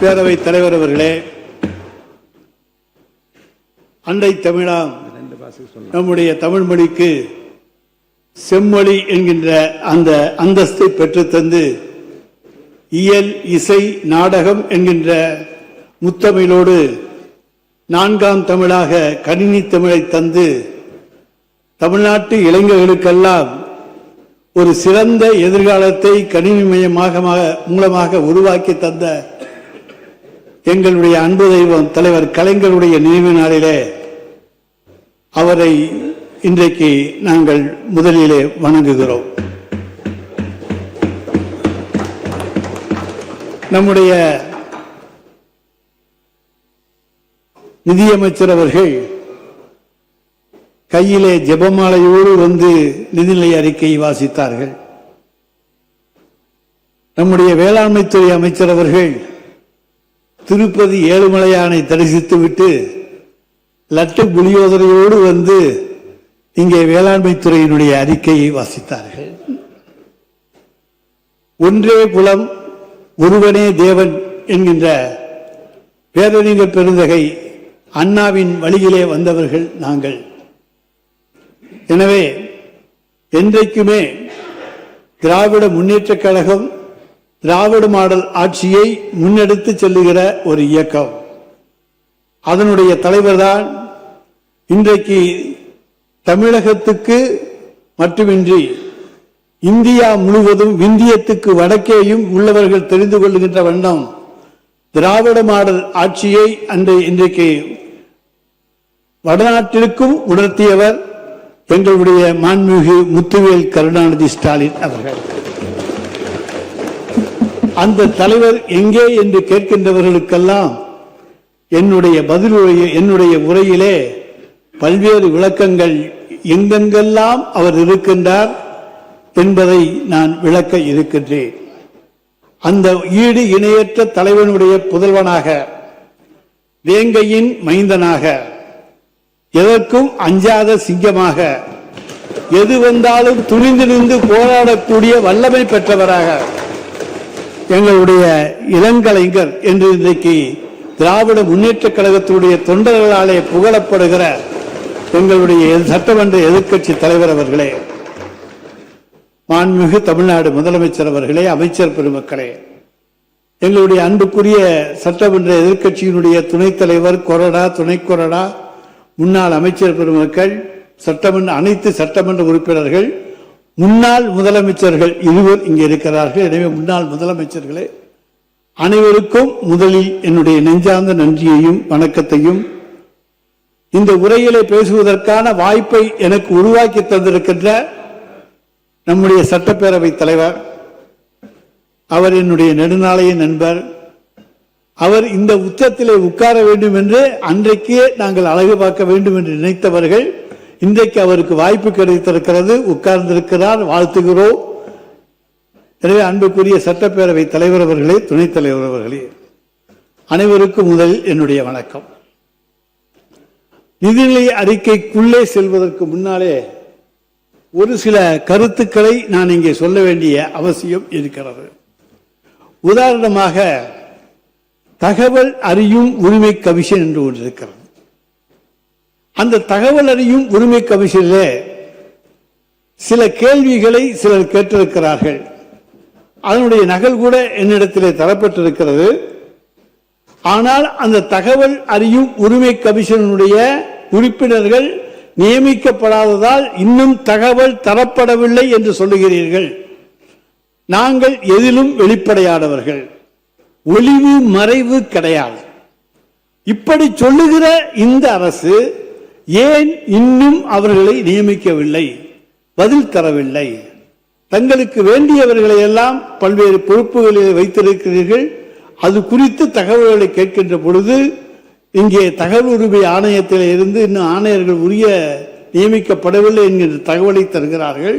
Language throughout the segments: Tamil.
பேரவைத் தலைவர் அவர்களே, அண்டை தமிழாம் நம்முடைய தமிழ் மொழிக்கு செம்மொழி என்கின்ற அந்த அந்தஸ்தை பெற்றுத்தந்து இயல், இசை, நாடகம் என்கின்ற முத்தமிழோடு நான்காம் தமிழாக கணினி தமிழை தந்து தமிழ்நாட்டு இளைஞர்களுக்கெல்லாம் ஒரு சிறந்த எதிர்காலத்தை கணினி மூலமாக உருவாக்கி தந்த எங்களுடைய அன்பு தெய்வம் தலைவர் கலைஞருடைய நினைவு நாளிலே அவரை இன்றைக்கு நாங்கள் முதலிலே வணங்குகிறோம். நம்முடைய நிதியமைச்சர் அவர்கள் கையிலே ஜெபமாலையோடு வந்து நிதிநிலை அறிக்கையை வாசித்தார்கள். நம்முடைய வேளாண்மைத்துறை அமைச்சர் அவர்கள் திருப்பதி ஏழுமலையானை தரிசித்துவிட்டு லட்டு புலியோதரையோடு வந்து இங்கே வேளாண்மைத்துறையினுடைய அறிக்கையை வாசித்தார்கள். ஒன்றே குலம் ஒருவனே தேவன் என்கின்ற பேரறிஞர் பெருந்தகை அண்ணாவின் வழியிலே வந்தவர்கள் நாங்கள். எனவே என்றைக்குமே திராவிட முன்னேற்றக் கழகம் திராவிட மாடல் ஆட்சியை முன்னெடுத்து செல்லுகிற ஒரு இயக்கம். அதனுடைய தலைவர்தான் இன்றைக்கு தமிழகத்துக்கு மட்டுமின்றி இந்தியா முழுவதும் விந்தியத்துக்கு வடக்கேயும் உள்ளவர்கள் தெரிந்து கொள்ளுகின்ற வண்ணம் திராவிட மாடல் ஆட்சியை இன்றைக்கு வடநாட்டிற்கும் உணர்த்தியவர் எங்களுடைய மாண்புமிகு முத்துவேல் கருணாநிதி ஸ்டாலின் அவர்கள். அந்த தலைவர் எங்கே என்று கேட்கின்றவர்களுக்கெல்லாம் என்னுடைய உரையிலே பல்வேறு விளக்கங்கள் எங்கெங்கெல்லாம் அவர் இருக்கின்றார் என்பதை நான் விளக்க இருக்கின்றேன். அந்த ஈடு இணையற்ற தலைவனுடைய புதல்வனாக, வேங்கையின் மைந்தனாக, எதற்கும் அஞ்சாத சிங்கமாக, எது வந்தாலும் துணிந்து நின்று போராடக்கூடிய வல்லமை பெற்றவராக எங்களுடைய இளங்கலைஞர் என்று இன்றைக்கு திராவிட முன்னேற்றக் கழகத்துடைய தொண்டர்களாலே புகழப்படுகிற எங்களுடைய சட்டமன்ற எதிர்க்கட்சி தலைவர் அவர்களே, மாண்புமிகு தமிழ்நாடு முதலமைச்சர் அவர்களே, அமைச்சர் பெருமக்களே, எங்களுடைய அன்புக்குரிய சட்டமன்ற எதிர்க்கட்சியினுடைய துணைத் தலைவர், கொறடா, துணை கொறடா, முன்னாள் அமைச்சர் பெருமக்கள், அனைத்து சட்டமன்ற உறுப்பினர்கள், முன்னாள் முதலமைச்சர்கள் இருவர் இங்கே இருக்கிறார்கள். எனவே முன்னாள் முதலமைச்சர்களே அனைவருக்கும் முதலில் என்னுடைய நெஞ்சார்ந்த நன்றியையும் வணக்கத்தையும், இந்த உரையிலே பேசுவதற்கான வாய்ப்பை எனக்கு உருவாக்கி தந்திருக்கின்ற நம்முடைய சட்டப்பேரவை தலைவர், அவர் என்னுடைய நெடுநாளைய நண்பர், அவர் இந்த உச்சத்திலே உட்கார வேண்டும் என்று அன்றைக்கே நாங்கள் அழகு பார்க்க வேண்டும் என்று நினைத்தவர்கள் இன்றைக்கு அவருக்கு வாய்ப்பு கிடைத்திருக்கிறது, உட்கார்ந்திருக்கிறார், வாழ்த்துகிறோம். எனவே அன்புக்குரிய சட்டப்பேரவை தலைவர் அவர்களே, துணைத் தலைவர் அவர்களே, அனைவருக்கும் முதலில் என்னுடைய வணக்கம். நிதிநிலை அறிக்கைக்குள்ளே செல்வதற்கு முன்னாலே ஒரு சில கருத்துக்களை நான் இங்கே சொல்ல வேண்டிய அவசியம் இருக்கிறது. உதாரணமாக தகவல் அறியும் உரிமை கமிஷன் என்று ஒன்று இருக்கிறது. அந்த தகவல் அறியும் உரிமை கமிஷனிலே சில கேள்விகளை சிலர் கேட்டிருக்கிறார்கள். அதனுடைய நகல் கூட என்னிடத்திலே தரப்பட்டிருக்கிறது. ஆனால் அந்த தகவல் அறியும் உரிமை கமிஷனுடைய உறுப்பினர்கள் நியமிக்கப்படாததால் இன்னும் தகவல் தரப்படவில்லை என்று சொல்லுகிறீர்கள். நாங்கள் எதிலும் வெளிப்படையானவர்கள், ஒளிவு மறைவு கிடையாது. இப்படி சொல்லுகிற இந்த அரசு ஏன் இன்னும் அவர்களை நியமிக்கவில்லை, பதில் தரவில்லை? தங்களுக்கு வேண்டியவர்களை எல்லாம் பல்வேறு பொறுப்புகளில் வைத்திருக்கிறீர்கள். அது குறித்து தகவல்களை கேட்கின்ற பொழுது இங்கே தகவல் உரிமை ஆணையத்தில் இருந்து இன்னும் ஆணையர்கள் உரிய நியமிக்கப்படவில்லை என்கின்ற தகவலை தருகிறார்கள்.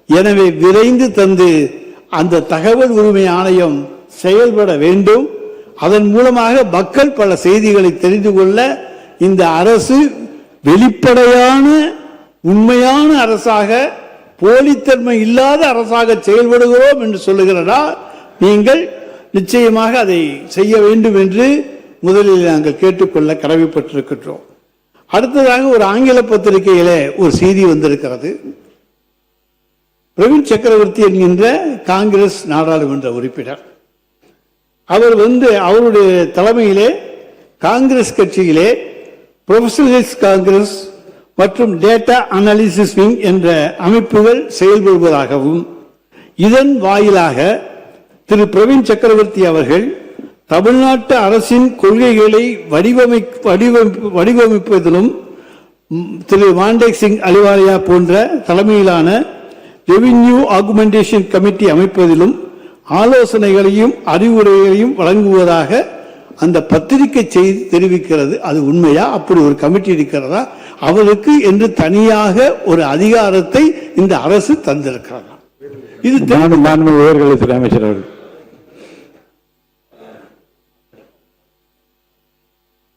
எனவே விரைந்து தந்து அந்த தகவல் உரிமை ஆணையம் செயல்பட வேண்டும். அதன் மூலமாக மக்கள் பல செய்திகளை தெரிந்து கொள்ள இந்த அரசு வெளிப்படையான உண்மையான அரசாக, போலித்தன்மை இல்லாத அரசாக செயல்படுகிறோம் என்று சொல்லுகிறதா? நீங்கள் நிச்சயமாக அதை செய்ய வேண்டும் என்று முதலில் நாங்கள் கேட்டுக்கொள்ள கடமைப்பட்டிருக்கின்றோம். அடுத்ததாக ஒரு ஆங்கில பத்திரிகையிலே ஒரு செய்தி வந்திருக்கிறது. பிரவீன் சக்கரவர்த்தி என்கின்ற காங்கிரஸ் நாடாளுமன்ற உறுப்பினர், அவர் அவருடைய தலைமையிலே காங்கிரஸ் கட்சியிலே ப்ரொஃபஷனலிஸ்ட் காங்கிரஸ் மற்றும் டேட்டா அனாலிசிஸ் விங் என்ற அமைப்புகள் செயல்படுவதாகவும், இதன் வாயிலாக திரு பிரவீன் சக்கரவர்த்தி அவர்கள் தமிழ்நாட்டு அரசின் கொள்கைகளை வடிவமைப்பதிலும் திரு மாண்டேக் சிங் அலிவாலியா போன்ற தலைமையிலான ரெவின்யூ ஆகுமெண்டேஷன் கமிட்டி அமைப்பதிலும் ஆலோசனைகளையும் அறிவுரைகளையும் வழங்குவதாக அந்த பத்திரிகை செய்தி தெரிவிக்கிறது. அது உண்மையா? அப்படி ஒரு கமிட்டி இருக்கிறதா? அவருக்கு என்று தனியாக ஒரு அதிகாரத்தை இந்த அரசு தந்திருக்கிறதா? இது மாண்புமிகு உயர்கல்வித்துறை அமைச்சர் அவர்கள்.